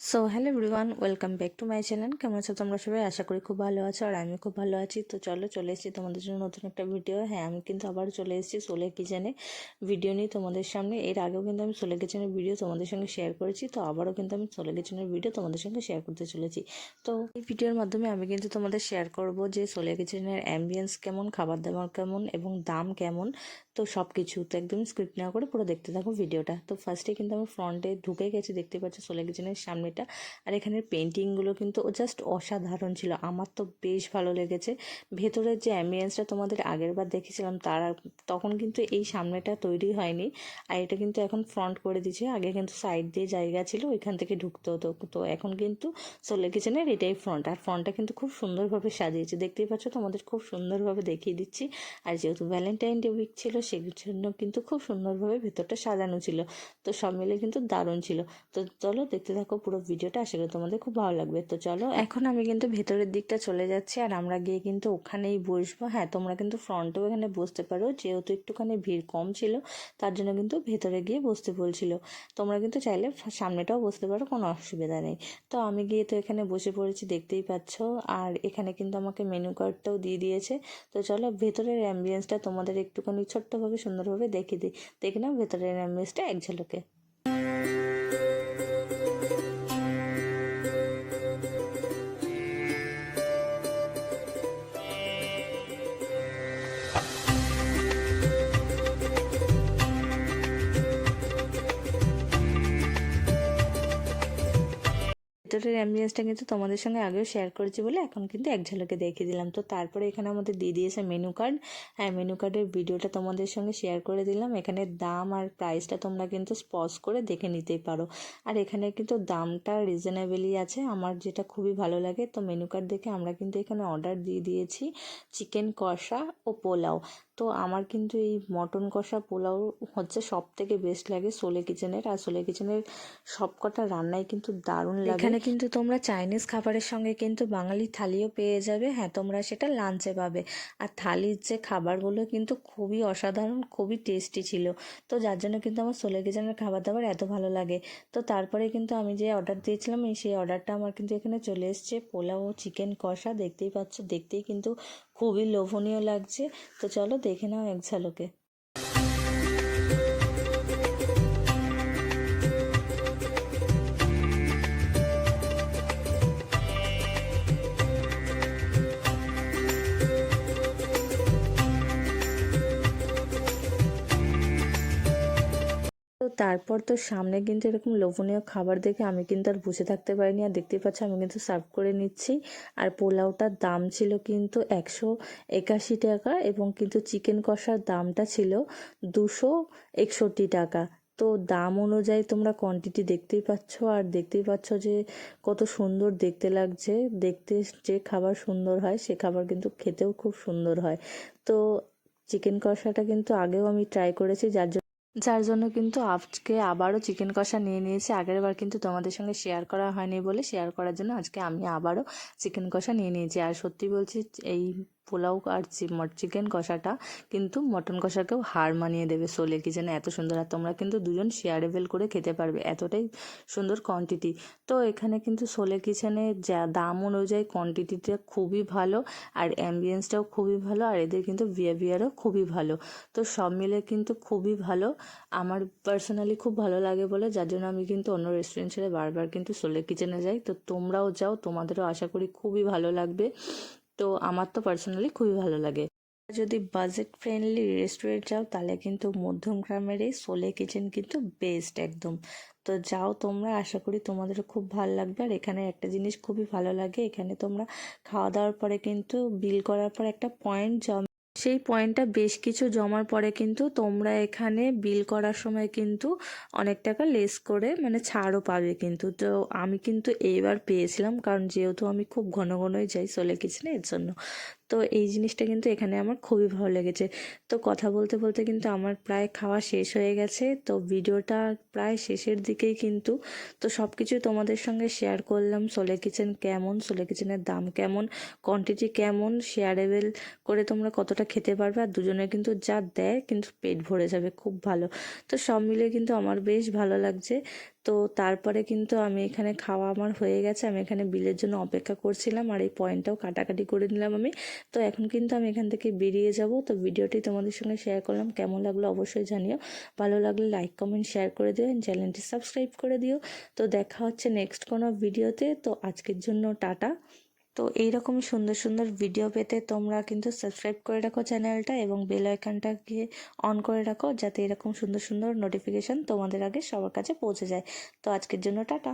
So hello everyone, welcome back to my channel. কেমন আছো তোমরা সবাই? আশা করি খুব ভালো আছো, আর আমি খুব ভালো আছি। তো চলো চলে এসেছি তোমাদের জন্য নতুন একটা ভিডিও। হ্যাঁ, আমি কিন্তু আবার চলে এসেছি সোলে কিচেনে ভিডিও নিয়ে তোমাদের সামনে। এর আগেও কিন্তু আমি সোলে কিচেনের ভিডিও তোমাদের সঙ্গে শেয়ার করেছি, তো আবারও কিন্তু আমি সোলে কিচেনের ভিডিও তোমাদের সঙ্গে শেয়ার করতে চলেছি। তো এই ভিডিওর মাধ্যমে আমি কিন্তু তোমাদের শেয়ার করব যে সোলে কিচেনের অ্যাম্বিয়েন্স কেমন, খাবার দাবার কেমন এবং দাম কেমন। তো সব কিছু তো একদম স্ক্রিপ্ট না করে পুরো দেখতে থাকো ভিডিওটা। তো ফার্স্টে কিন্তু আমি ফ্রন্টে ঢুকে গেছি, দেখতে পাচ্ছি সোলে কিচেনের সামনেটা। আর এখানের পেন্টিংগুলো কিন্তু জাস্ট অসাধারণ ছিল, আমার তো বেশ ভালো লেগেছে। ভেতরের যে অ্যাম্বিয়েন্সটা তোমাদের আগের বার দেখেছিলাম তখন কিন্তু এই সামনেটা তৈরি হয়নি, আর এটা কিন্তু এখন ফ্রন্ট করে দিয়েছে। আগে কিন্তু সাইড দিয়ে জায়গা ছিল, ওইখান থেকে ঢুকতে হতো। তো এখন কিন্তু সোলে কিচেনের এটাই ফ্রন্ট, আর ফ্রন্টটা কিন্তু খুব সুন্দরভাবে সাজিয়েছে, দেখতেই পাচ্ছ। তোমাদের খুব সুন্দরভাবে দেখিয়ে দিচ্ছি। আর যেহেতু ভ্যালেন্টাইন ডে উইক ছিল, সেই জন্য কিন্তু খুব সুন্দরভাবে ভেতরটা সাজানো ছিল। তো সব মিলে কিন্তু দারুণ ছিল। তো চলো দেখতে থাকো পুরো ভিডিওটা, আশা করি তোমাদের খুব ভালো লাগবে। তো চলো এখন আমি কিন্তু ভেতরের দিকটা চলে যাচ্ছি, আর আমরা গিয়ে কিন্তু ওখানেই বসবো। হ্যাঁ, তোমরা কিন্তু ফ্রন্টেও এখানে বসতে পারো, যেহেতু একটুখানি ভিড় কম ছিল তার জন্য কিন্তু ভেতরে গিয়ে বসতে বলছিল। তোমরা কিন্তু চাইলে সামনেটাও বসতে পারো, কোনো অসুবিধা নেই। তো আমি গিয়ে তো এখানে বসে পড়েছি, দেখতেই পাচ্ছ। আর এখানে কিন্তু আমাকে মেনু কার্ডটাও দিয়ে দিয়েছে। তো চলো ভেতরের অ্যাম্বিয়েন্সটা তোমাদের একটুখানি ছোট্টভাবে সুন্দরভাবে দেখিয়ে দিই। দেখে নাও ভেতরের অ্যাম্বিয়েন্সটা এক ঝলকে। ভেতরের অ্যাম্বিয়েন্সটা কিন্তু তোমাদের সঙ্গে আগেও শেয়ার করেছি বলে এখন কিন্তু এক ঝলকে দেখিয়ে দিলাম। তো তারপরে এখানে আমাদের দিয়ে দিয়েছে মেনু কার্ড। হ্যাঁ, মেনু কার্ডের ভিডিওটা তোমাদের সঙ্গে শেয়ার করে দিলাম। এখানে দাম আর প্রাইসটা তোমরা কিন্তু পজ করে দেখে নিতেই পারো। আর এখানে কিন্তু দামটা রিজনেবলই আছে, আমার যেটা খুবই ভালো লাগে। তো মেনু কার্ড দেখে আমরা কিন্তু এখানে অর্ডার দিয়ে দিয়েছি চিকেন কষা ও পোলাও। তো আমার কিন্তু এই মটন কষা পোলাও হচ্ছে সব থেকে বেস্ট লাগে সোলে কিচেনের। আর সোলে কিচেনের সব কটা রান্নাই কিন্তু দারুণ লাগে। এখানে কিন্তু তোমরা চাইনিজ খাবারের সঙ্গে কিন্তু বাঙালি থালিও পেয়ে যাবে। হ্যাঁ, তোমরা সেটা লাঞ্চে পাবে। আর থালির যে খাবারগুলো কিন্তু খুবই অসাধারণ, খুবই টেস্টি ছিল। তো যার জন্য কিন্তু আমার সোলে কিচেনের খাবার দাবার এত ভালো লাগে। তো তারপরে কিন্তু আমি যে অর্ডার দিয়েছিলাম সেই অর্ডারটা আমার কিন্তু এখানে চলে এসছে, পোলাও ও চিকেন কষা। দেখতেই পাচ্ছ, দেখতেই কিন্তু খুবই লোভনীয় লাগছে। তো চলো দেখে নাও এক ঝলকে। তো তারপর তো সামনে কিন্তু এরকম লোভনীয় খাবার দেখে আমি কিন্তু আর বসে থাকতে পারিনি। আর দেখতেই পাচ্ছ আমি কিন্তু সার্ভ করে নিচ্ছি। আর পোলাওটার দাম ছিল কিন্তু 181 টাকা, এবং কিন্তু চিকেন কষার দামটা ছিল 261 টাকা। তো দাম অনুযায়ী তোমরা কোয়ান্টিটি দেখতেই পাচ্ছ, আর দেখতেই পাচ্ছ যে কত সুন্দর দেখতে লাগছে। দেখতে যে খাবার সুন্দর হয় সে খাবার কিন্তু খেতেও খুব সুন্দর হয়। তো চিকেন কষাটা কিন্তু আগেও আমি ট্রাই করেছি, যার জন্য কিন্তু আজকে আবারও চিকেন কষা নিয়ে নিয়েছি। আগের বার কিন্তু তোমাদের সঙ্গে শেয়ার করা হয়নি বলে শেয়ার করার জন্য আজকে আমি আবারও চিকেন কষা নিয়ে নিয়েছি। আর সত্যি বলছি, এই পোলাও আর চিকেন কষাটা কিন্তু মটন কষাকেও হার মানিয়ে দেবে সোলে কিচেনে, এত সুন্দর। আর তোমরা কিন্তু দুজন শেয়ারেবল করে খেতে পারবে, এতটাই সুন্দর কোয়ান্টিটি। তো এখানে কিন্তু সোলে কিচেনে যা দাম অনুযায়ী কোয়ান্টিটিটা খুবই ভালো, আর অ্যাম্বিয়েন্সটাও খুবই ভালো, আর এদের কিন্তু বিহেভিয়ারও খুবই ভালো। তো সব মিলে কিন্তু খুবই ভালো। আমার পার্সোনালি খুব ভালো লাগে বলে, যার জন্য আমি কিন্তু অন্য রেস্টুরেন্ট ছেড়ে বারবার কিন্তু সোলে কিচেনে যাই। তো তোমরাও যাও, তোমাদেরও আশা করি খুবই ভালো লাগবে। তো আমার তো পার্সোনালি খুবই ভালো লাগে। যদি বাজেট ফ্রেন্ডলি রেস্টুরেন্ট যাও তাহলে কিন্তু মধ্যমগ্রামের এই সোলে কিচেন কিন্তু বেস্ট একদম। তো যাও তোমরা, আশা করি তোমাদেরও খুব ভালো লাগবে। আর এখানে একটা জিনিস খুবই ভালো লাগে, এখানে তোমরা খাওয়া দাওয়ার পরে কিন্তু বিল করার পর একটা পয়েন্ট সেই পয়েন্টটা বেশ কিছু জমার পরে কিন্তু তোমরা এখানে বিল করার সময় কিন্তু অনেক টাকা লেস করে মানে ছাড়ও পাবে কিন্তু। তো আমি কিন্তু এইবার পেয়েছিলাম, কারণ যেহেতু আমি খুব ঘন ঘনই যাই সোলে কিচেনে, এর জন্য। তো এই জিনিসটা কিন্তু এখানে আমার খুবই ভালো লেগেছে। তো কথা বলতে বলতে কিন্তু আমার প্রায় খাওয়া শেষ হয়ে গেছে, তো ভিডিওটা প্রায় শেষের দিকেই কিন্তু। তো সব কিছুই তোমাদের সঙ্গে শেয়ার করলাম, সোলে কিচেন কেমন, সোলে কিচেনের দাম কেমন, কোয়ান্টিটি কেমন, শেয়ারেবল করে তোমরা কতটা খেতে পারবে। আর দুজনে কিন্তু যা দেয় কিন্তু পেট ভরে যাবে, খুব ভালো। তো সব মিলে কিন্তু আমার বেশ ভালো লাগছে। তো তারপরে কিন্তু আমি এখানে খাওয়া আমার হয়ে গেছে, আমি এখানে বিলের জন্য অপেক্ষা করছিলাম আর এই পয়েন্টটাও কাটাকাটি করে নিলাম আমি। তো এখন কিন্তু আমি এখান থেকে বেরিয়ে যাব। তো ভিডিওটি তোমাদের সঙ্গে শেয়ার করলাম, কেমন লাগলো অবশ্যই জানিও, ভালো লাগলে লাইক কমেন্ট শেয়ার করে দিও, চ্যানেলটি সাবস্ক্রাইব করে দিও। তো দেখা হচ্ছে নেক্সট কোনো ভিডিওতে। তো আজকের জন্য টাটা। তো এইরকম সুন্দর সুন্দর ভিডিও পেতে তোমরা কিন্তু সাবস্ক্রাইব করে রাখো চ্যানেলটা এবং বেল আইকনটাকে অন করে রাখো, যাতে এরকম সুন্দর সুন্দর নোটিফিকেশান তোমাদের আগে সবার কাছে পৌঁছে যায়। তো আজকের জন্য টাটা।